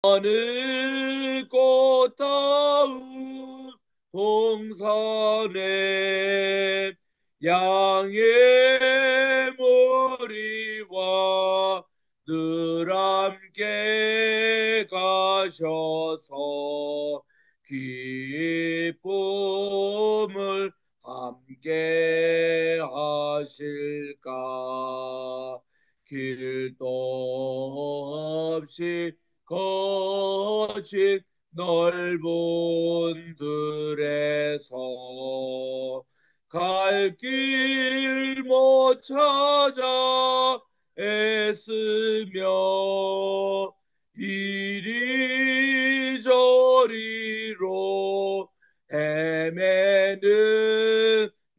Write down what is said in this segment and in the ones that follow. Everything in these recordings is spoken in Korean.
하늘 꽃다운 동산에 양의 머리와 늘 함께 가셔서 기쁨을 함께 하실까. 길도 없이 거친 넓은 들에서 갈 길 못 찾아 애쓰며 이리저리로 헤매는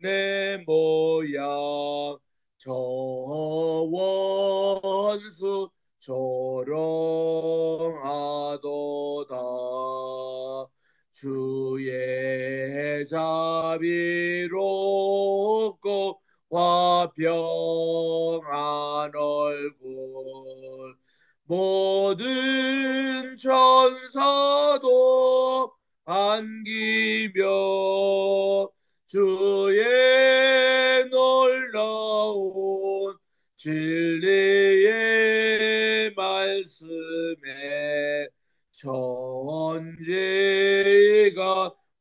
내 모양 저 원수 조롱하도다. 주의 자비롭고 화평한 얼굴 모든 천사도 안기며 주의 놀라운 진리의 말씀에 천지가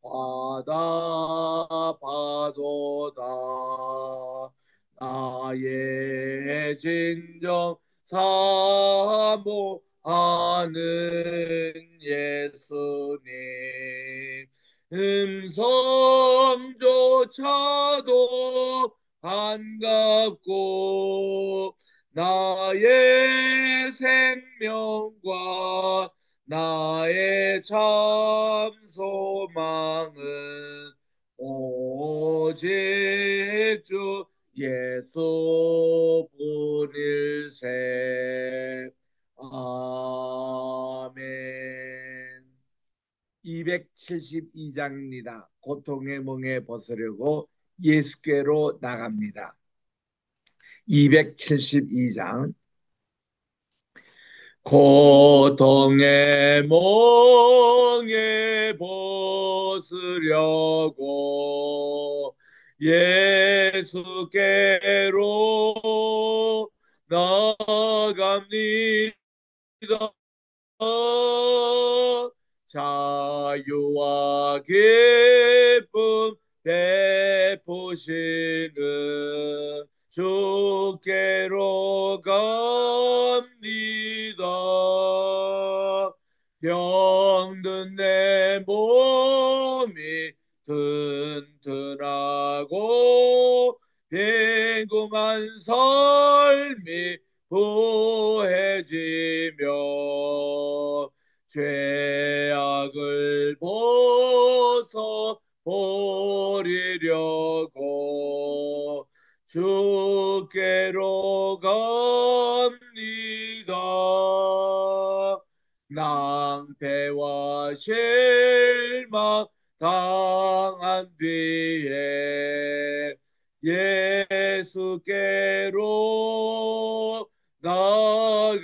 화답하도다. 나의 진정 사모하는 예수님 음성조차도 반갑고 나의 생명과 나의 참 소망은 오직 주 예수뿐일세. 아멘. 272장입니다. 고통의 멍에 벗으려고 예수께로 나갑니다. 272장. 고통의 멍에 벗으려고 예수께로 나갑니다. 자유와 기쁨 베푸시는 주께로 갑니다. 병든 내 몸이 튼튼하고貧窮한 삶이 부해지며 죄악을 벗어 버리려고 주께로 갑니다. 낭패와 실망 당한 뒤에 예수께로 나갑니다.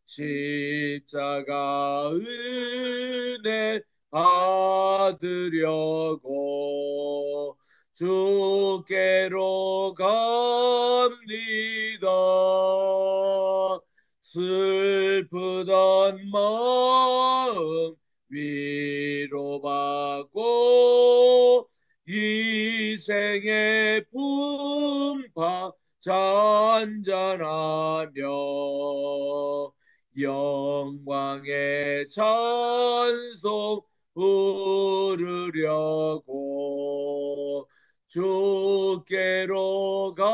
십자가 은혜 받으려고 주께로 갑니다. 슬프던 마음 위로받고 이 생의 풍파 잔잔하며 영광의 찬송 부르려고 주께로 갑니다.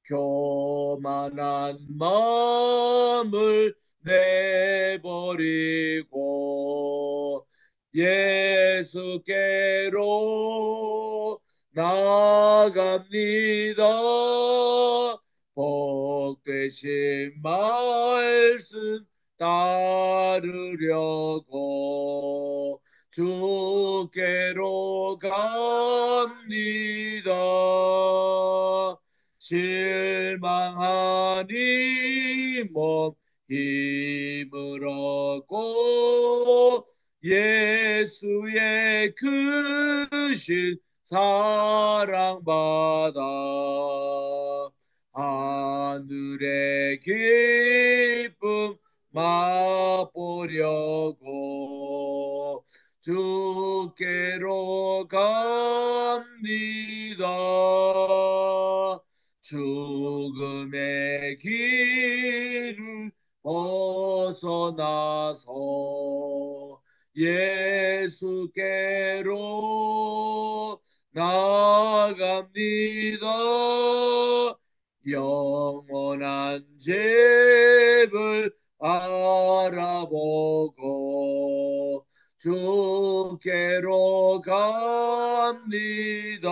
교만한 마음을 내버리고 예수께로 나갑니다. 복되신 말씀 따르려고 주께로 갑니다. 실망하니 몸 힘을 얻고 예수의 크신 사랑받아 하늘의 기쁨 맛보려고 주께로 갑니다. 죽음의 길을 벗어나서 예수께로 나갑니다. 영원한 죄를 알아보고 주께로 갑니다.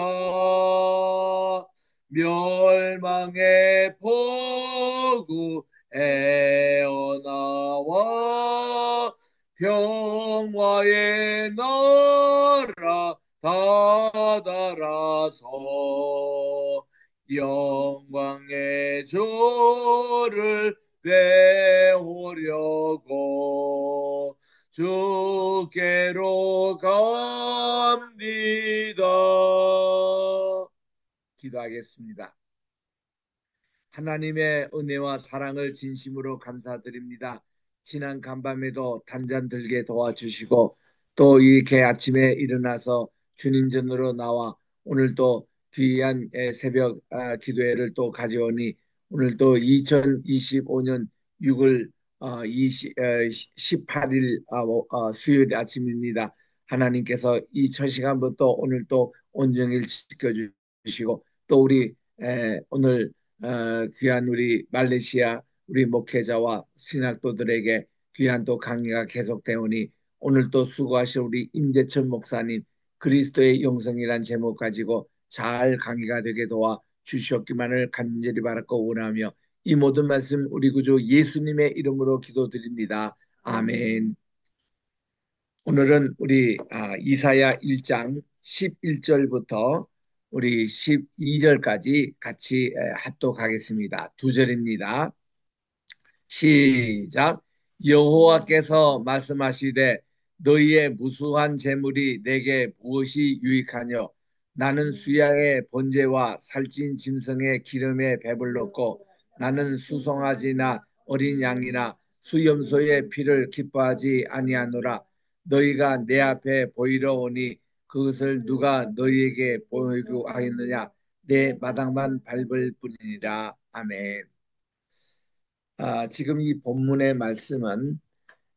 멸망의 포구 에어나와 평화의 나라 다다라서 영광의 조를 배우려고 주께로 갑니다. 기도하겠습니다. 하나님의 은혜와 사랑을 진심으로 감사드립니다. 지난 간밤에도 단잠 들게 도와주시고 또 이렇게 아침에 일어나서 주님 전으로 나와 오늘 또 귀한 새벽 기도회를 또 가져오니 오늘 또 2025년 6월 18일 수요일 아침입니다. 하나님께서 이 첫 시간부터 오늘 또 온정일 지켜주시고 또 우리 오늘 귀한 우리 말레이시아 우리 목회자와 신학도들에게 귀한 또 강의가 계속되오니 오늘 또 수고하신 우리 임재천 목사님 그리스도의 영성이란 제목 가지고 잘 강의가 되게 도와 주시옵기만을 간절히 바라고 원하며 이 모든 말씀 우리 구주 예수님의 이름으로 기도드립니다. 아멘. 오늘은 우리 이사야 1장 11절부터 우리 12절까지 같이 합독하겠습니다. 두 절입니다. 시작. 여호와께서 말씀하시되 너희의 무수한 재물이 내게 무엇이 유익하뇨? 나는 수양의 번제와 살찐 짐승의 기름에 배불렀고 나는 수송아지나 어린 양이나 수염소의 피를 기뻐하지 아니하노라. 너희가 내 앞에 보이러 오니 그것을 누가 너희에게 보이고 하였느냐? 내 마당만 밟을 뿐이니라. 아멘. 지금 이 본문의 말씀은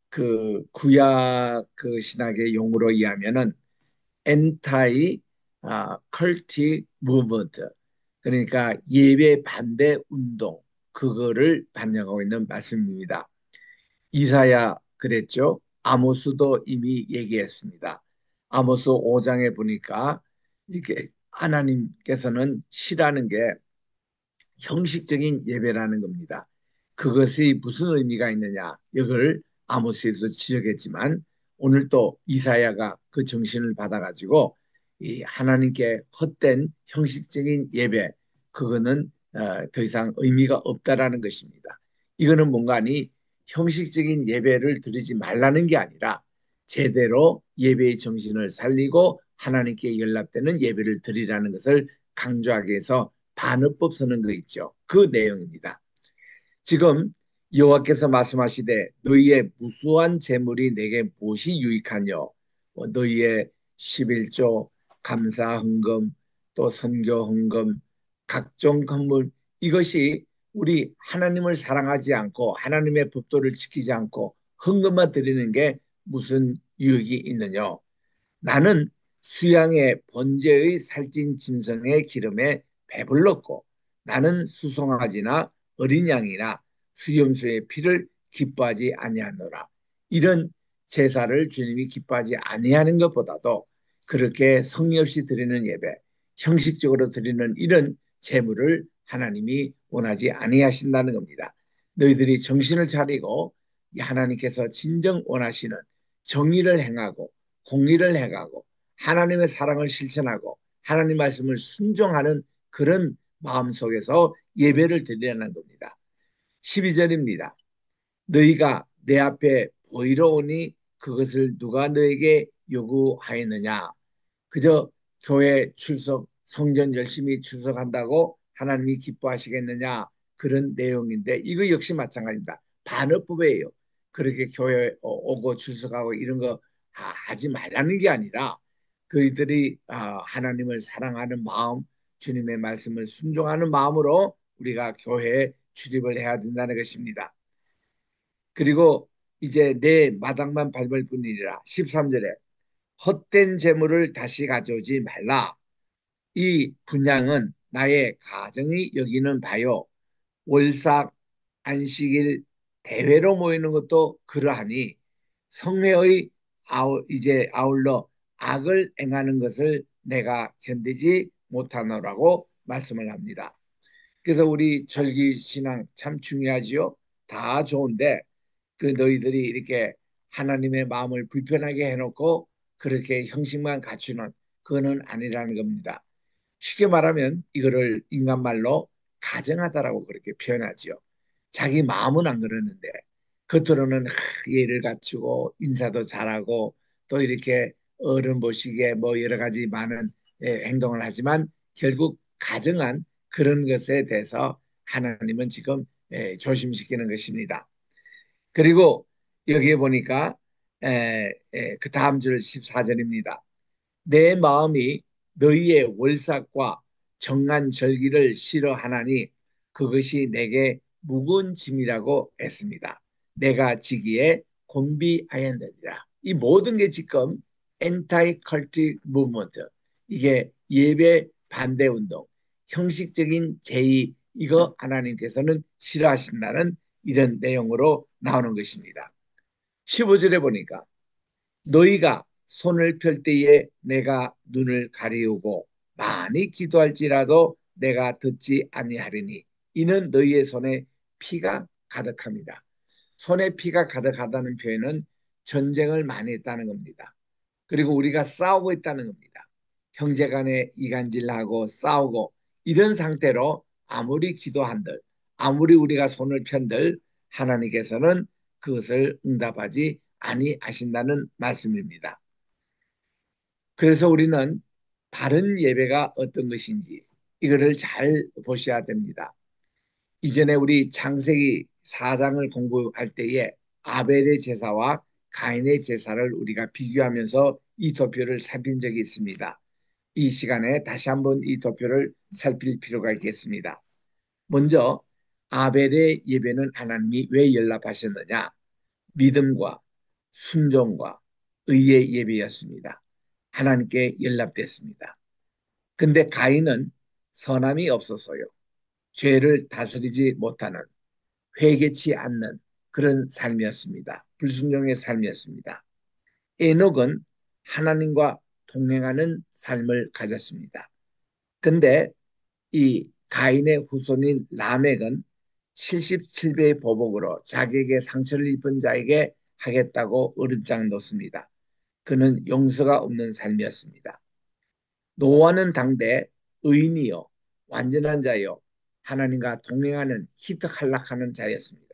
그 구약 그 신학의 용어로 이해하면은 엔타이 컬틱 무브먼트 그러니까 예배 반대 운동 그거를 반영하고 있는 말씀입니다. 이사야 그랬죠. 아모스도 이미 얘기했습니다. 아모스 5장에 보니까 이렇게 하나님께서는 싫어하는 게 형식적인 예배라는 겁니다. 그것이 무슨 의미가 있느냐 이걸 아모스에서 지적했지만 오늘 또 이사야가 그 정신을 받아가지고 이 하나님께 헛된 형식적인 예배 그거는 더 이상 의미가 없다라는 것입니다. 이거는 뭔가니 형식적인 예배를 드리지 말라는 게 아니라 제대로 예배의 정신을 살리고 하나님께 연락되는 예배를 드리라는 것을 강조하기 위해서 반어법 쓰는 거 있죠. 그 내용입니다. 지금 여호와께서 말씀하시되 너희의 무수한 재물이 내게 무엇이 유익하뇨? 너희의 11조 감사 헌금 또 선교 헌금 각종 헌물 이것이 우리 하나님을 사랑하지 않고 하나님의 법도를 지키지 않고 헌금만 드리는 게 무슨 유익이 있느냐? 나는 수양의 번제의 살찐 짐승의 기름에 배불렀고 나는 수송아지나 어린 양이나 수염소의 피를 기뻐하지 아니하노라. 이런 제사를 주님이 기뻐하지 아니하는 것보다도 그렇게 성의 없이 드리는 예배, 형식적으로 드리는 이런 제물을 하나님이 원하지 아니하신다는 겁니다. 너희들이 정신을 차리고 하나님께서 진정 원하시는 정의를 행하고 공의를 행하고 하나님의 사랑을 실천하고 하나님 말씀을 순종하는 그런 마음속에서 예배를 드리려는 겁니다. 12절입니다. 너희가 내 앞에 보이러 오니 그것을 누가 너에게 요구하였느냐? 그저 교회 출석, 성전 열심히 출석한다고 하나님이 기뻐하시겠느냐? 그런 내용인데 이거 역시 마찬가지입니다. 반어법이에요. 그렇게 교회 오고 출석하고 이런 거 하지 말라는 게 아니라 그들이 하나님을 사랑하는 마음, 주님의 말씀을 순종하는 마음으로 우리가 교회에 출입을 해야 된다는 것입니다. 그리고 이제 내 마당만 밟을 뿐이니라. 13절에 헛된 재물을 다시 가져오지 말라. 이 분양은 나의 가정이 여기는 바요. 월삭 안식일 대회로 모이는 것도 그러하니 성회의 이제 아울러 악을 행하는 것을 내가 견디지 못하노라고 말씀을 합니다. 그래서 우리 절기 신앙 참 중요하지요. 다 좋은데 그 너희들이 이렇게 하나님의 마음을 불편하게 해놓고 그렇게 형식만 갖추는 그거는 아니라는 겁니다. 쉽게 말하면 이거를 인간말로 가정하다라고 그렇게 표현하지요. 자기 마음은 안 그러는데 겉으로는 예를 갖추고 인사도 잘하고 또 이렇게 어른 보시기에 뭐 여러 가지 많은 행동을 하지만 결국 가정한 그런 것에 대해서 하나님은 지금 조심시키는 것입니다. 그리고 여기에 보니까 그 다음 줄 14절입니다. 내 마음이 너희의 월삭과 정한 절기를 싫어하나니 그것이 내게 묵은 짐이라고 했습니다. 내가 지기에 곤비하였느니라. 이 모든 게 지금 엔타이 컬틱 무브먼트, 이게 예배 반대 운동, 형식적인 제의, 이거 하나님께서는 싫어하신다는 이런 내용으로 나오는 것입니다. 15절에 보니까 너희가 손을 펼 때에 내가 눈을 가리우고 많이 기도할지라도 내가 듣지 아니하리니 이는 너희의 손에 피가 가득합니다. 손에 피가 가득하다는 표현은 전쟁을 많이 했다는 겁니다. 그리고 우리가 싸우고 있다는 겁니다. 형제 간에 이간질하고 싸우고 이런 상태로 아무리 기도한들, 아무리 우리가 손을 편들 하나님께서는 그것을 응답하지 아니하신다는 말씀입니다. 그래서 우리는 바른 예배가 어떤 것인지 이거를 잘 보셔야 됩니다. 이전에 우리 창세기 4장을 공부할 때에 아벨의 제사와 가인의 제사를 우리가 비교하면서 이 도표를 살핀 적이 있습니다. 이 시간에 다시 한번 이 도표를 살필 필요가 있겠습니다. 먼저 아벨의 예배는 하나님이 왜 연락하셨느냐? 믿음과 순종과 의의 예배였습니다. 하나님께 연락됐습니다. 근데 가인은 선함이 없어서요. 죄를 다스리지 못하는, 회개치 않는 그런 삶이었습니다. 불순종의 삶이었습니다. 에녹은 하나님과 동행하는 삶을 가졌습니다. 근데 이 가인의 후손인 라멕은 77배의 보복으로 자기에게 상처를 입은 자에게 하겠다고 어림장 놓습니다. 그는 용서가 없는 삶이었습니다. 노아는 당대 의인이요 완전한 자요 하나님과 동행하는 희덕한락하는 자였습니다.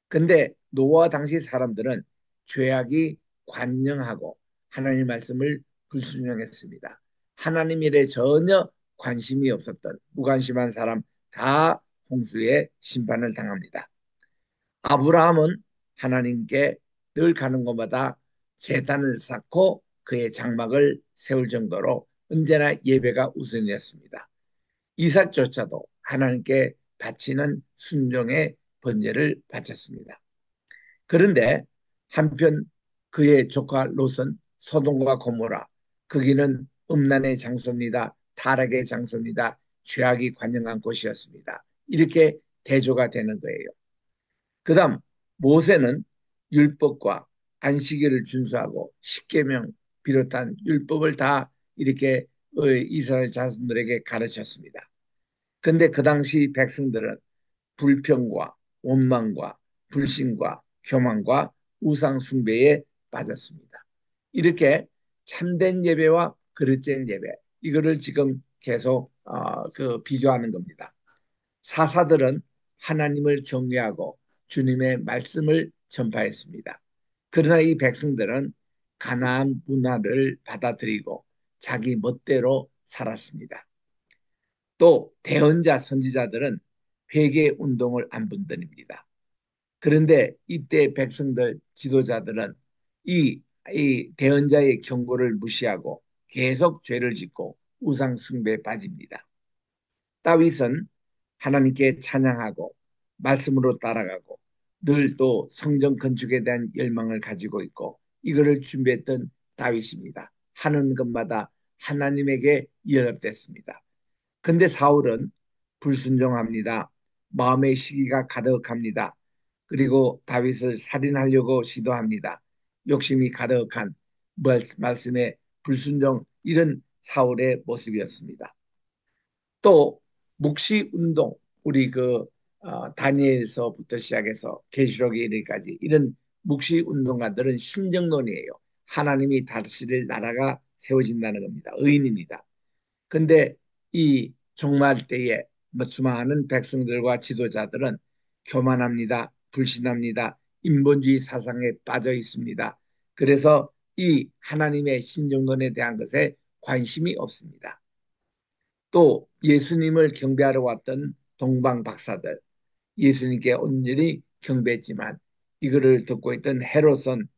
근데 노아 당시 사람들은 죄악이 관영하고 하나님 말씀을 불순종했습니다. 하나님 일에 전혀 관심이 없었던 무관심한 사람 다 홍수의 심판을 당합니다. 아브라함은 하나님께 늘 가는 곳마다 제단을 쌓고 그의 장막을 세울 정도로 언제나 예배가 우선이었습니다. 이삭조차도 하나님께 바치는 순종의 번제를 바쳤습니다. 그런데 한편 그의 조카 롯은 소돔과 고모라, 거기는 음란의 장소입니다. 타락의 장소입니다. 죄악이 관영한 곳이었습니다. 이렇게 대조가 되는 거예요. 그 다음 모세는 율법과 안식일을 준수하고 십계명 비롯한 율법을 다 이렇게 이스라엘 자손들에게 가르쳤습니다. 근데 그 당시 백성들은 불평과 원망과 불신과 교만과 우상 숭배에 빠졌습니다. 이렇게 참된 예배와 그릇된 예배, 이거를 지금 계속 그 비교하는 겁니다. 사사들은 하나님을 경외하고 주님의 말씀을 전파했습니다. 그러나 이 백성들은 가나안 문화를 받아들이고 자기 멋대로 살았습니다. 또 대언자 선지자들은 회개 운동을 안 분들입니다. 그런데 이때 백성들 지도자들은 이, 이 대언자의 경고를 무시하고 계속 죄를 짓고 우상 숭배에 빠집니다. 다윗은 하나님께 찬양하고 말씀으로 따라가고 늘 또 성전 건축에 대한 열망을 가지고 있고 이거를 준비했던 다윗입니다. 하는 것마다 하나님에게 연합됐습니다. 근데 사울은 불순종합니다. 마음의 시기가 가득합니다. 그리고 다윗을 살인하려고 시도합니다. 욕심이 가득한 말씀에 불순종 이런 사울의 모습이었습니다. 또 묵시 운동 우리 다니엘서부터 시작해서 계시록에 이르기까지 이런 묵시 운동가들은 신정론이에요. 하나님이 다스릴 나라가 세워진다는 겁니다. 의인입니다. 근데 이 종말 때에 수많은 백성들과 지도자들은 교만합니다. 불신합니다. 인본주의 사상에 빠져 있습니다. 그래서 이 하나님의 신정론에 대한 것에 관심이 없습니다. 또 예수님을 경배하러 왔던 동방 박사들, 예수님께 온전히 경배했지만 이거를 듣고 있던 헤롯은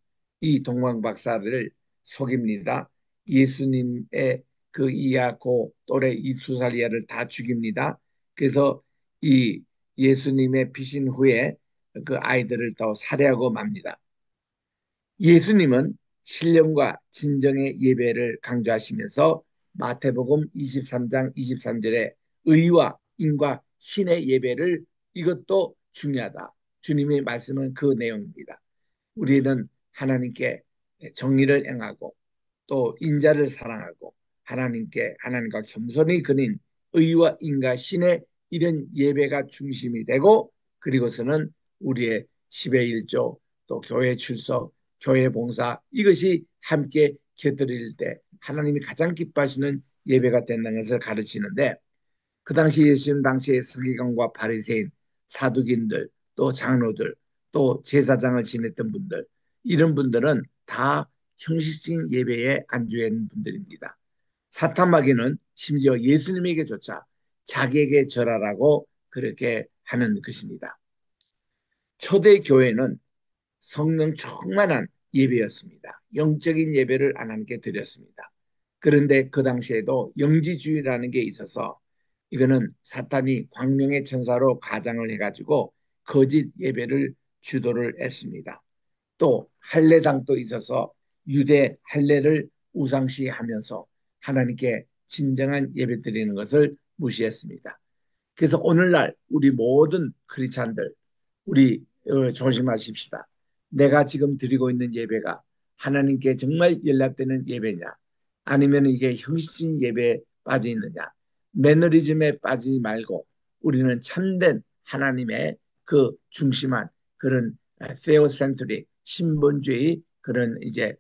이 동방 박사를 속입니다. 예수님의 그 이하 고 또래 이 두 살 이하를 다 죽입니다. 그래서 이 예수님의 피신 후에 그 아이들을 또 살해하고 맙니다. 예수님은 신령과 진정의 예배를 강조하시면서 마태복음 23장 23절에 의와 인과 신의 예배를 이것도 중요하다. 주님의 말씀은 그 내용입니다. 우리는 하나님께 정의를 행하고 또 인자를 사랑하고 하나님과 겸손히 그린 의와 인과 신의 이런 예배가 중심이 되고 그리고서는 우리의 10의 1조 또 교회 출석 교회 봉사 이것이 함께 곁들일 때 하나님이 가장 기뻐하시는 예배가 된다는 것을 가르치는데 그 당시 예수님 당시의 서기관과 바리새인 사두긴들 또 장로들 또 제사장을 지냈던 분들 이런 분들은 다 형식적인 예배에 안주한 분들입니다. 사탄마귀는 심지어 예수님에게조차 자기에게 절하라고 그렇게 하는 것입니다. 초대 교회는 성령 충만한 예배였습니다. 영적인 예배를 하나님께 드렸습니다. 그런데 그 당시에도 영지주의라는 게 있어서 이거는 사탄이 광명의 천사로 가장을 해가지고 거짓 예배를 주도를 했습니다. 또 할례당도 있어서 유대 할례를 우상시하면서 하나님께 진정한 예배 드리는 것을 무시했습니다. 그래서 오늘날 우리 모든 크리스찬들 우리 조심하십시다. 내가 지금 드리고 있는 예배가 하나님께 정말 연락되는 예배냐 아니면 이게 형식적인 예배에 빠져 있느냐 매너리즘에 빠지지 말고 우리는 참된 하나님의 그 중심한 그런 세오센트릭 신본주의 그런 이제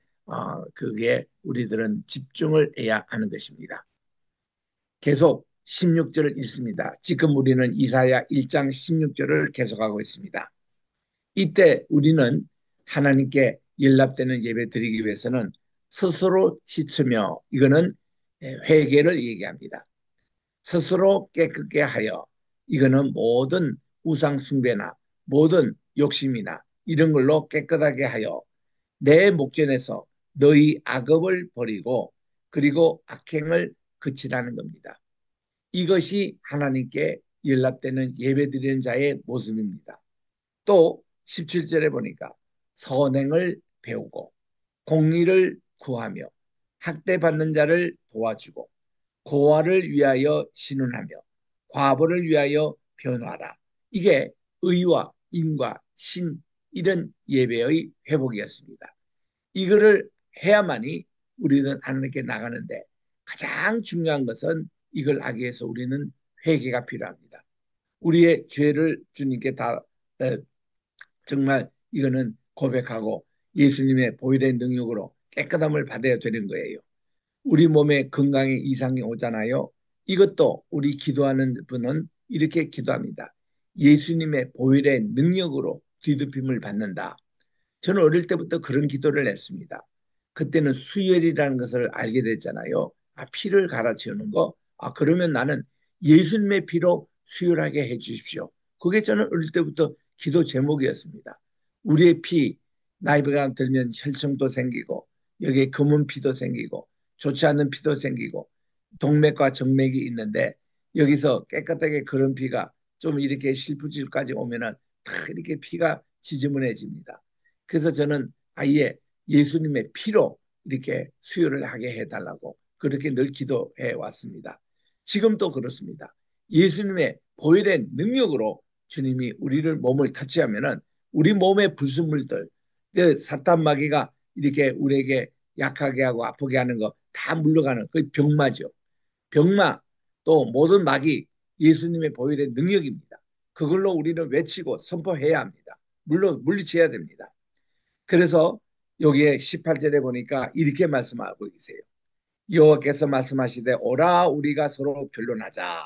그게 우리들은 집중을 해야 하는 것입니다. 계속 16절을 읽습니다. 지금 우리는 이사야 1장 16절을 계속하고 있습니다. 이때 우리는 하나님께 연락되는 예배 드리기 위해서는 스스로 씻으며 이거는 회개를 얘기합니다. 스스로 깨끗게 하여 이거는 모든 우상 숭배나 모든 욕심이나 이런 걸로 깨끗하게 하여 내 목전에서 너희 악업을 버리고 그리고 악행을 그치라는 겁니다. 이것이 하나님께 연락되는 예배드리는 자의 모습입니다. 또 17절에 보니까 선행을 배우고 공의를 구하며 학대받는 자를 도와주고 고아를 위하여 신원하며 과부를 위하여 변화하라. 이게 의와 인과 신 이런 예배의 회복이었습니다. 이거를 해야만이 우리는 하나님께 나가는데 가장 중요한 것은 이걸 하기 위해서 우리는 회개가 필요합니다. 우리의 죄를 주님께 다 정말 이거는 고백하고 예수님의 보혈의 능력으로 깨끗함을 받아야 되는 거예요. 우리 몸에 건강에 이상이 오잖아요. 이것도 우리 기도하는 분은 이렇게 기도합니다. 예수님의 보혈의 능력으로 뒤덮임을 받는다. 저는 어릴 때부터 그런 기도를 했습니다. 그때는 수혈이라는 것을 알게 됐잖아요. 피를 갈아치우는 거. 그러면 나는 예수님의 피로 수혈하게 해 주십시오. 그게 저는 어릴 때부터 기도 제목이었습니다. 우리의 피, 나이가 들면 혈청도 생기고, 여기에 검은 피도 생기고, 좋지 않은 피도 생기고, 동맥과 정맥이 있는데, 여기서 깨끗하게 그런 피가 좀 이렇게 실부질까지 오면은 다 이렇게 피가 지저분해집니다. 그래서 저는 아예 예수님의 피로 이렇게 수혈을 하게 해달라고 그렇게 늘 기도해 왔습니다. 지금도 그렇습니다. 예수님의 보혈의 능력으로 주님이 우리를 몸을 터치하면은 우리 몸의 불순물들, 사탄 마귀가 이렇게 우리에게 약하게 하고 아프게 하는 거 다 물러가는 그 병마죠. 병마 또 모든 마귀 예수님의 보혈의 능력입니다. 그걸로 우리는 외치고 선포해야 합니다. 물론 물리쳐야 됩니다. 그래서 여기에 18절에 보니까 이렇게 말씀하고 계세요. 여호와께서 말씀하시되 오라 우리가 서로 변론하자.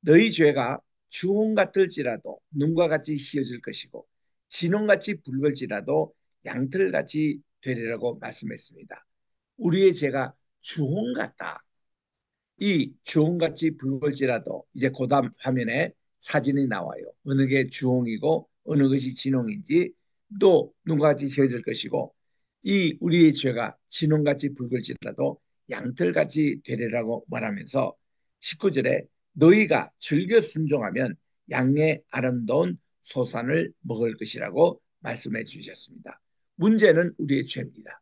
너희 죄가 주홍 같을지라도 눈과 같이 희어질 것이고 진홍같이 붉을지라도 양털같이 되리라고 말씀했습니다. 우리의 죄가 주홍 같다. 이 주홍같이 붉을지라도 이제 고담 화면에 사진이 나와요. 어느 게 주홍이고 어느 것이 진홍인지 또 눈같이 휘어질 것이고 이 우리의 죄가 진홍같이 붉을지라도 양털같이 되리라고 말하면서 19절에 너희가 즐겨 순종하면 양의 아름다운 소산을 먹을 것이라고 말씀해 주셨습니다. 문제는 우리의 죄입니다.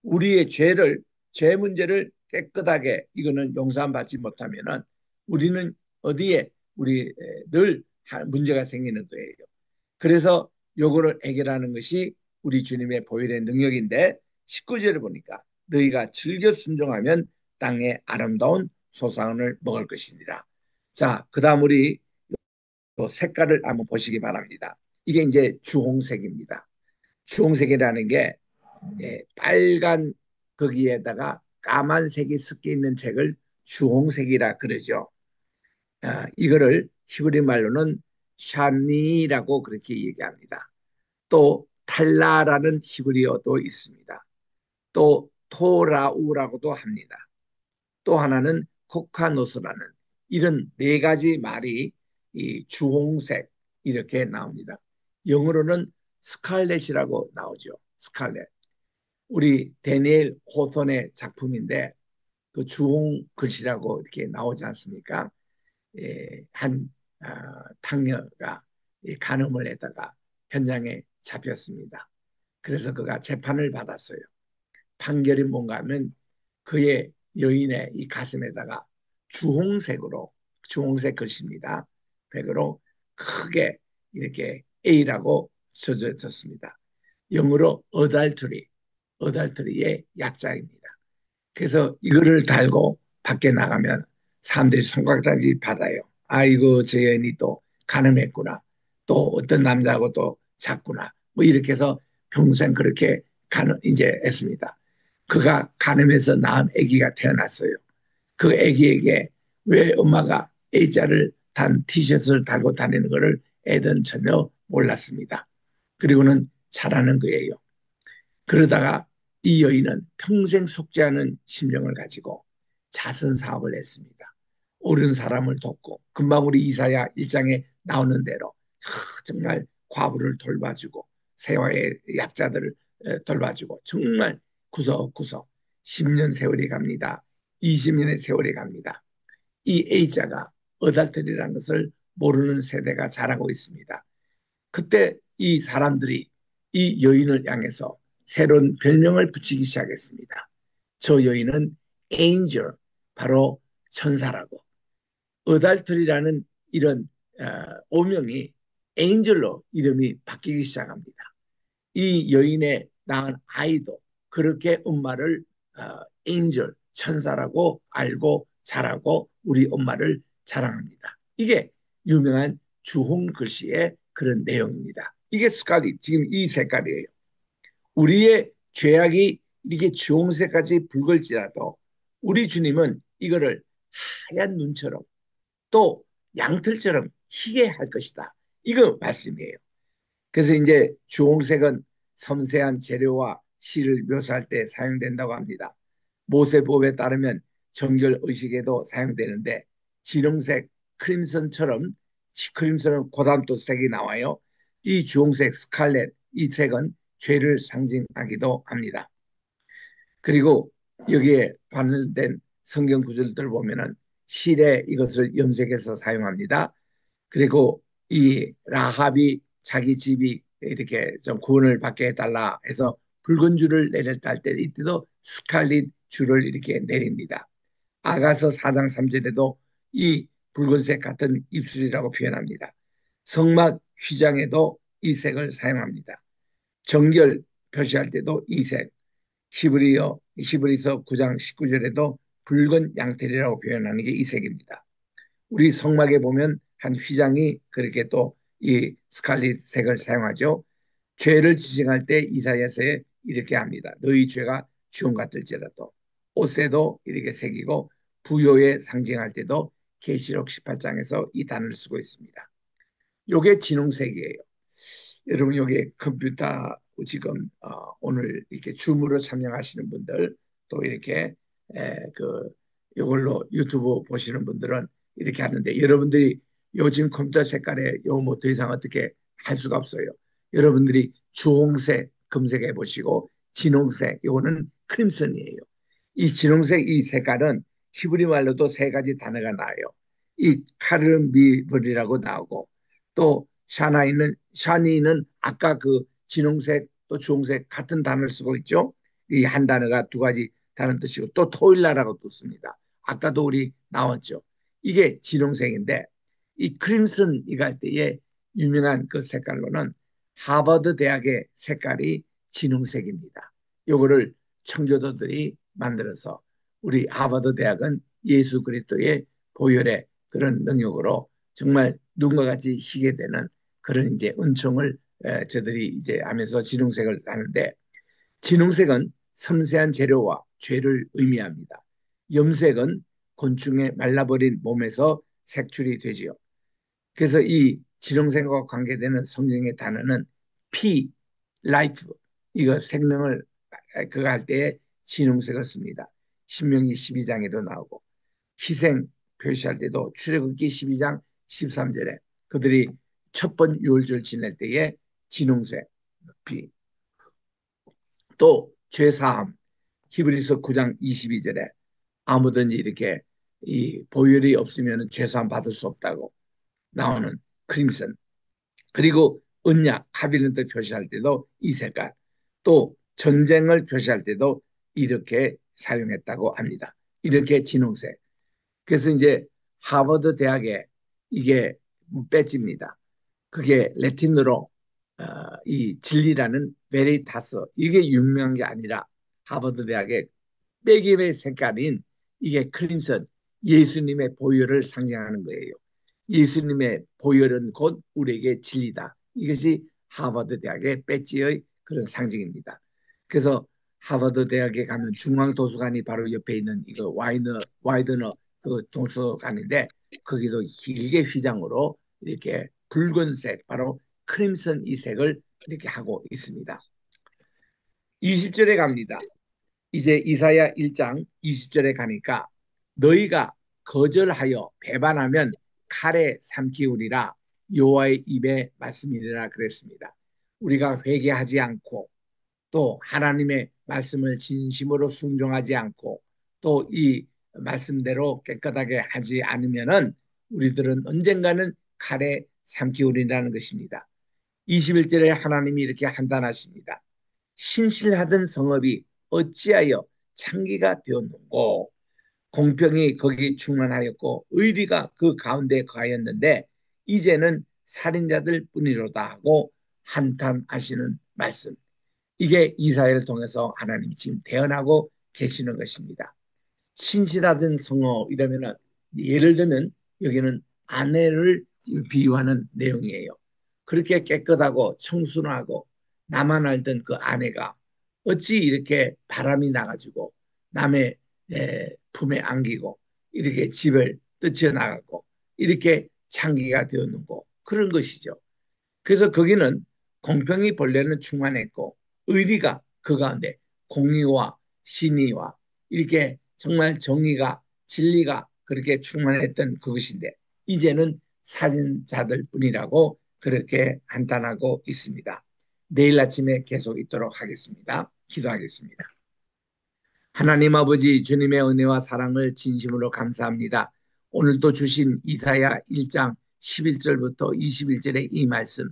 우리의 죄 문제를 깨끗하게 이거는 용서받지 못하면은 우리는 어디에 우리 늘 문제가 생기는 거예요. 그래서 요거를 해결하는 것이 우리 주님의 보혈의 능력인데 19절에 보니까 너희가 즐겨 순종하면 땅의 아름다운 소산을 먹을 것이니라. 자, 그다음 우리 또 색깔을 한번 보시기 바랍니다. 이게 이제 주홍색입니다. 주홍색이라는 게 빨간 거기에다가 까만색이 섞여 있는 색을 주홍색이라 그러죠. 이거를 히브리 말로는 샤니라고 그렇게 얘기합니다. 또 탈라라는 히브리어도 있습니다. 또 토라우라고도 합니다. 또 하나는 코카노스라는 이런 네 가지 말이 이 주홍색 이렇게 나옵니다. 영어로는 스칼렛이라고 나오죠. 스칼렛. 우리 데니엘 호손의 작품인데 그 주홍 글씨라고 이렇게 나오지 않습니까? 한 탕녀가 간음을 했다가 현장에 잡혔습니다. 그래서 그가 재판을 받았어요. 판결이 뭔가 하면 그의 여인의 이 가슴에다가 주홍색 글씨입니다. 백으로 크게 이렇게 A라고 써졌습니다. 영어로 어달트리의 약자입니다. 그래서 이거를 달고 밖에 나가면 사람들이 손가락질 받아요. 아이고 저 여인이 또 가늠했구나. 또 어떤 남자하고 또 잤구나. 뭐 이렇게 해서 평생 그렇게 이제 했습니다. 그가 가늠해서 낳은 아기가 태어났어요. 그 아기에게 왜 엄마가 A자를 단 티셔츠를 달고 다니는 것을 애는 전혀 몰랐습니다. 그리고는 자라는 거예요. 그러다가 이 여인은 평생 속지 않은 심정을 가지고 자선 사업을 했습니다. 옳은 사람을 돕고 금방 우리 이사야 1장에 나오는 대로 정말 과부를 돌봐주고 세화의 약자들을 돌봐주고 정말 구석구석 10년 세월이 갑니다. 20년의 세월이 갑니다. 이 A자가 어달터리라는 것을 모르는 세대가 자라고 있습니다. 그때 이 사람들이 이 여인을 향해서 새로운 별명을 붙이기 시작했습니다. 저 여인은 angel, 바로 천사라고. 어달트리라는 이런 오명이 angel로 이름이 바뀌기 시작합니다. 이 여인의 낳은 아이도 그렇게 엄마를 angel, 천사라고 알고 자라고 우리 엄마를 자랑합니다. 이게 유명한 주홍 글씨의 그런 내용입니다. 이게 스칼릿, 지금 이 색깔이에요. 우리의 죄악이 이렇게 주홍색까지 붉을지라도 우리 주님은 이거를 하얀 눈처럼 또 양털처럼 희게 할 것이다. 이거 말씀이에요. 그래서 이제 주홍색은 섬세한 재료와 실을 묘사할 때 사용된다고 합니다. 모세법에 따르면 정결 의식에도 사용되는데 진홍색 크림선처럼 크림선은 고담도 색이 나와요. 이 주홍색 스칼렛 이 색은 죄를 상징하기도 합니다. 그리고 여기에 관련된 성경 구절들 보면은 실에 이것을 염색해서 사용합니다. 그리고 이 라합이 자기 집이 이렇게 좀 구원을 받게 해달라 해서 붉은 줄을 내렸다 할 때 이때도 스칼릿 줄을 이렇게 내립니다. 아가서 4장 3절에도 이 붉은색 같은 입술이라고 표현합니다. 성막 휘장에도 이 색을 사용합니다. 정결 표시할 때도 이 색, 히브리서 9장 19절에도 붉은 양털이라고 표현하는 게 이 색입니다. 우리 성막에 보면 한 휘장이 그렇게 또 이 스칼릿 색을 사용하죠. 죄를 지칭할 때 이사야서에 이렇게 합니다. 너희 죄가 주홍 같을지라도 옷에도 이렇게 새기고 부요에 상징할 때도 계시록 18장에서 이 단어를 쓰고 있습니다. 요게 진홍색이에요. 여러분 여기 컴퓨터 지금 오늘 이렇게 줌으로 참여하시는 분들 또 이렇게 그 이걸로 유튜브 보시는 분들은 이렇게 하는데 여러분들이 요즘 컴퓨터 색깔에 요 뭐 더 이상 어떻게 할 수가 없어요. 여러분들이 주홍색 검색해 보시고 진홍색 요거는 크림슨이에요. 이 진홍색 이 색깔은 히브리 말로도 세 가지 단어가 나와요. 이 카르미블이라고 나오고 또 샤니는 아까 그 진홍색 또 주홍색 같은 단어를 쓰고 있죠. 이 한 단어가 두 가지 다른 뜻이고 또 토일라라고 또 씁니다. 아까도 우리 나왔죠. 이게 진홍색인데 이 크림슨 이갈 때의 유명한 그 색깔로는 하버드 대학의 색깔이 진홍색입니다. 요거를 청교도들이 만들어서 우리 하버드 대학은 예수 그리스도의 보혈의 그런 능력으로 정말 눈과 같이 희게 되는 그런 이제 은총을 저들이 이제 하면서 진홍색을 하는데 진홍색은 섬세한 재료와 죄를 의미합니다. 염색은 곤충의 말라버린 몸에서 색출이 되지요. 그래서 이 진홍색과 관계되는 성경의 단어는 피, 라이프, 이거 생명을 그거 할 때에 진홍색을 씁니다. 신명기 12장에도 나오고 희생 표시할 때도 출애굽기 12장 13절에 그들이 첫 번 유월절 지낼 때에 진홍색 피, 또 죄사함 히브리서 9장 22절에 아무든지 이렇게 이 보혈이 없으면 죄사함 받을 수 없다고 나오는 크림슨 그리고 언약 카비넌트 표시할 때도 이 색깔 또 전쟁을 표시할 때도 이렇게 사용했다고 합니다. 이렇게 진홍색 그래서 이제 하버드 대학에 이게 배지입니다. 그게 레틴어로 이 진리라는 베리타스 이게 유명한 게 아니라 하버드 대학의 백인의 색깔인 이게 크림슨 예수님의 보혈을 상징하는 거예요. 예수님의 보혈은 곧 우리에게 진리다. 이것이 하버드 대학의 배지의 그런 상징입니다. 그래서 하버드 대학에 가면 중앙도서관이 바로 옆에 있는 이거 와이드너 그 도서관인데 거기도 길게 휘장으로 이렇게 붉은색 바로 크림슨 이 색을 이렇게 하고 있습니다. 20절에 갑니다. 이제 이사야 1장 20절에 가니까 너희가 거절하여 배반하면 칼에 삼키우리라 여호와의 입에 말씀이라 그랬습니다. 우리가 회개하지 않고 또 하나님의 말씀을 진심으로 순종하지 않고 또 이 말씀대로 깨끗하게 하지 않으면은 우리들은 언젠가는 칼에 삼키우리라는 것입니다. 21절에 하나님이 이렇게 한탄하십니다. 신실하던 성읍이 어찌하여 창기가 되었는고 공평이 거기 충만하였고 의리가 그 가운데 거하였는데 이제는 살인자들 뿐이로다 하고 한탄하시는 말씀. 이게 이사야를 통해서 하나님이 지금 대언하고 계시는 것입니다. 신실하던 성어 이러면은 예를 들면 여기는 아내를 비유하는 내용이에요. 그렇게 깨끗하고 청순하고 나만 알던 그 아내가 어찌 이렇게 바람이 나가지고 남의 품에 안기고 이렇게 집을 떠쳐 나가고 이렇게 창기가 되었는고 그런 것이죠. 그래서 거기는 공평이 본래는 충만했고 의리가 그 가운데 공의와 신의와 이렇게 정말 정의가 진리가 그렇게 충만했던 그것인데 이제는 살인자들 뿐이라고 그렇게 한탄하고 있습니다. 내일 아침에 계속 있도록 하겠습니다. 기도하겠습니다. 하나님 아버지 주님의 은혜와 사랑을 진심으로 감사합니다. 오늘도 주신 이사야 1장 11절부터 21절의 이 말씀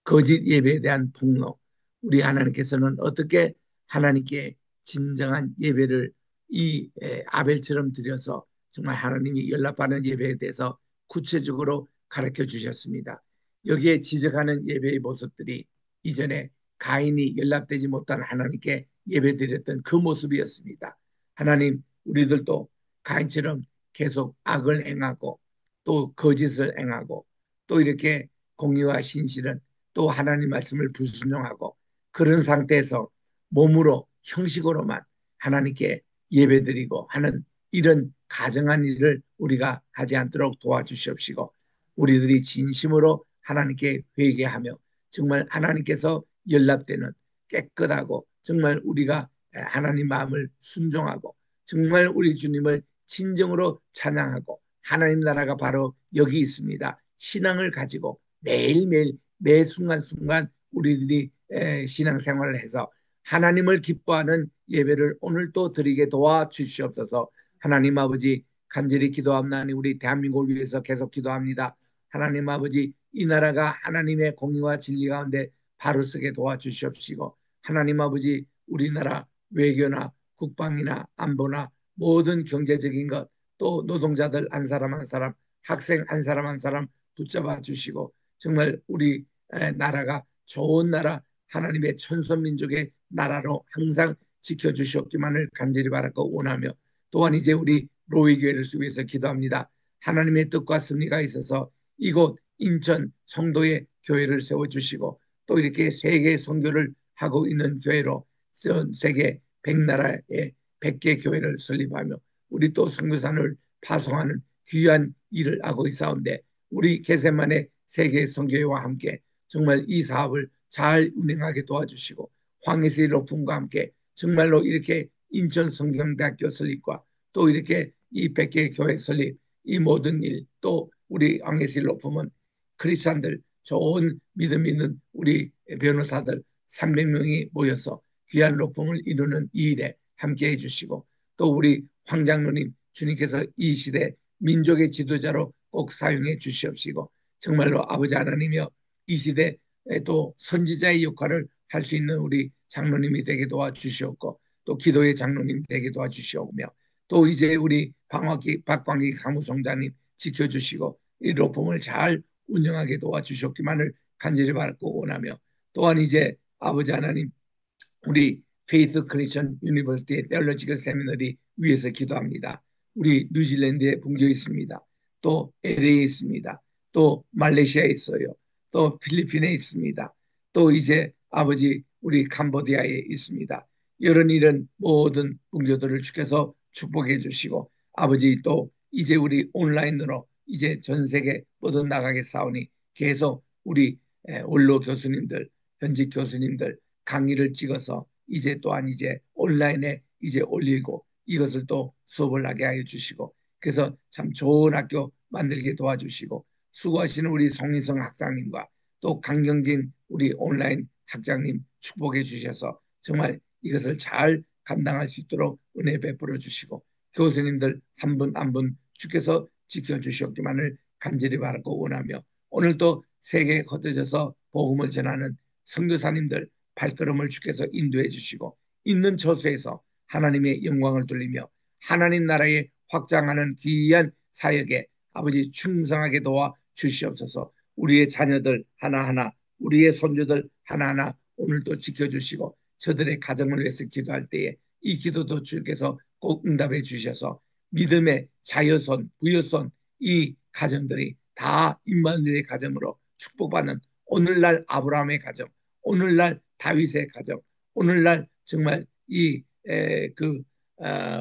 거짓 예배에 대한 폭로. 우리 하나님께서는 어떻게 하나님께 진정한 예배를 이 아벨처럼 드려서 정말 하나님이 연락받는 예배에 대해서 구체적으로 가르쳐 주셨습니다. 여기에 지적하는 예배의 모습들이 이전에 가인이 연락되지 못한 하나님께 예배드렸던 그 모습이었습니다. 하나님, 우리들도 가인처럼 계속 악을 행하고 또 거짓을 행하고 또 이렇게 공의와 신실은 또 하나님 말씀을 불순종하고 그런 상태에서 몸으로 형식으로만 하나님께 예배드리고 하는 이런 가정한 일을 우리가 하지 않도록 도와주시옵시고 우리들이 진심으로 하나님께 회개하며 정말 하나님께서 연락되는 깨끗하고 정말 우리가 하나님 마음을 순종하고 정말 우리 주님을 진정으로 찬양하고 하나님 나라가 바로 여기 있습니다. 신앙을 가지고 매일매일 매 순간순간 우리들이 신앙생활을 해서 하나님을 기뻐하는 예배를 오늘 또 드리게 도와주시옵소서. 하나님 아버지 간절히 기도합나니 우리 대한민국을 위해서 계속 기도합니다. 하나님 아버지 이 나라가 하나님의 공의와 진리 가운데 바로 서게 도와주시옵시고 하나님 아버지 우리나라 외교나 국방이나 안보나 모든 경제적인 것 또 노동자들 한 사람 한 사람 학생 한 사람 한 사람 붙잡아 주시고 정말 우리 나라가 좋은 나라 하나님의 천선민족의 나라로 항상 지켜주시옵기만을 간절히 바라고 원하며 또한 이제 우리 로이 교회를 위해서 기도합니다. 하나님의 뜻과 승리가 있어서 이곳 인천 성도의 교회를 세워주시고 또 이렇게 세계 선교를 하고 있는 교회로 전 세계 100나라의 100개 교회를 설립하며 우리 또 선교사를 파송하는 귀한 일을 하고 있사온데 우리 개세만의 세계 선교회와 함께 정말 이 사업을 잘 운행하게 도와주시고 황희세 로품과 함께 정말로 이렇게 인천 성경대학교 설립과 또 이렇게 이 100개 교회 설립 이 모든 일 또 우리 황희세 로품은 크리스찬들 좋은 믿음 있는 우리 변호사들 300명이 모여서 귀한 로품을 이루는 이 일에 함께해 주시고 또 우리 황장로님 주님께서 이 시대 민족의 지도자로 꼭 사용해 주시옵시고 정말로 아버지 하나님이여 이 시대에 또 선지자의 역할을 할 수 있는 우리 장로님이 되게 도와주시옵고 또 기도의 장로님 되게 도와주시오며 또 이제 우리 박광기 사무총장님 지켜주시고 이 로펌을 잘 운영하게 도와주셨기만을 간절히 바라고 원하며 또한 이제 아버지 하나님 우리 페이스 크리스천 유니버시티 테올로지컬 세미너리 위해서 기도합니다. 우리 뉴질랜드에 분교 있습니다. 또 LA에 있습니다. 또 말레이시아에 있어요. 또 필리핀에 있습니다. 또 이제 아버지 우리 캄보디아에 있습니다. 이런 모든 분교들을 주께서 축복해 주시고 아버지 또 이제 우리 온라인으로 이제 전 세계 뻗어 나가게 싸우니 계속 우리 원로 교수님들 현직 교수님들 강의를 찍어서 이제 또한 이제 온라인에 이제 올리고 이것을 또 수업을 하게 하여 주시고 그래서 참 좋은 학교 만들게 도와주시고 수고하시는 우리 송인성 학장님과 또 강경진 우리 온라인 학장님 축복해 주셔서 정말 이것을 잘 감당할 수 있도록 은혜 베풀어 주시고 교수님들 한 분 한 분 주께서 지켜주시옵기만을 간절히 바라고 원하며 오늘도 세계에 걷어져서 복음을 전하는 선교사님들 발걸음을 주께서 인도해 주시고 있는 처소에서 하나님의 영광을 돌리며 하나님 나라에 확장하는 귀한 사역에 아버지 충성하게 도와 주시옵소서. 우리의 자녀들 하나하나 우리의 손주들 하나하나 오늘도 지켜주시고 저들의 가정을 위해서 기도할 때에 이 기도도 주께서 꼭 응답해 주셔서 믿음의 자여손 부여손 이 가정들이 다 임마누엘의 가정으로 축복받는 오늘날 아브라함의 가정 오늘날 다윗의 가정 오늘날 정말 이 그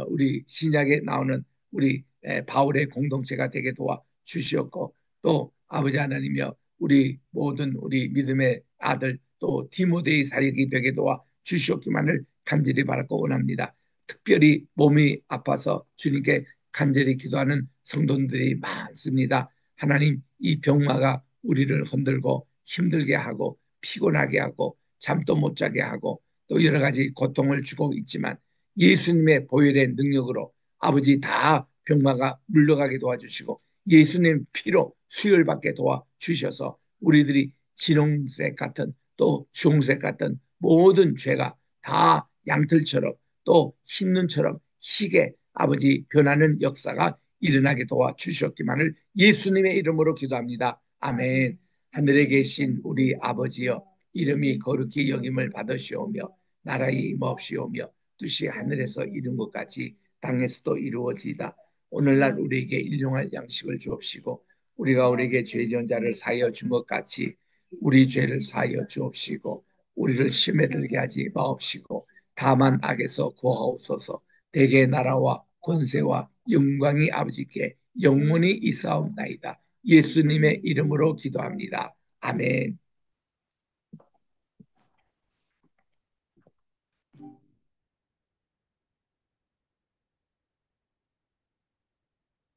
우리 신약에 나오는 우리 바울의 공동체가 되게 도와 주시었고, 또 아버지 하나님이여 우리 모든 우리 믿음의 아들 또 디모데의 사역이 되게 도와 주시옵기만을 간절히 바라고 원합니다. 특별히 몸이 아파서 주님께 간절히 기도하는 성도들이 많습니다. 하나님, 이 병마가 우리를 흔들고 힘들게 하고 피곤하게 하고 잠도 못 자게 하고 또 여러 가지 고통을 주고 있지만 예수님의 보혈의 능력으로 아버지 다 병마가 물러가게 도와주시고 예수님 피로 수혈받게 도와주셔서 우리들이 진홍색 같은 또 주홍색 같은 모든 죄가 다 양털처럼 또 흰눈처럼 희게 아버지 변하는 역사가 일어나게 도와주셨기만을 예수님의 이름으로 기도합니다. 아멘. 하늘에 계신 우리 아버지여, 이름이 거룩히 여김을 받으시오며 나라의 임하옵시오며 뜻이 하늘에서 이룬 것 같이 땅에서도 이루어지이다. 오늘날 우리에게 일용할 양식을 주옵시고 우리가 우리에게 죄 지은 자를 사하여 준 것 같이 우리 죄를 사하여 주옵시고 우리를 심에 들게 하지 마옵시고 다만 악에서 구하옵소서. 대개 나라와 권세와 영광이 아버지께 영원히 있사옵나이다. 예수님의 이름으로 기도합니다. 아멘.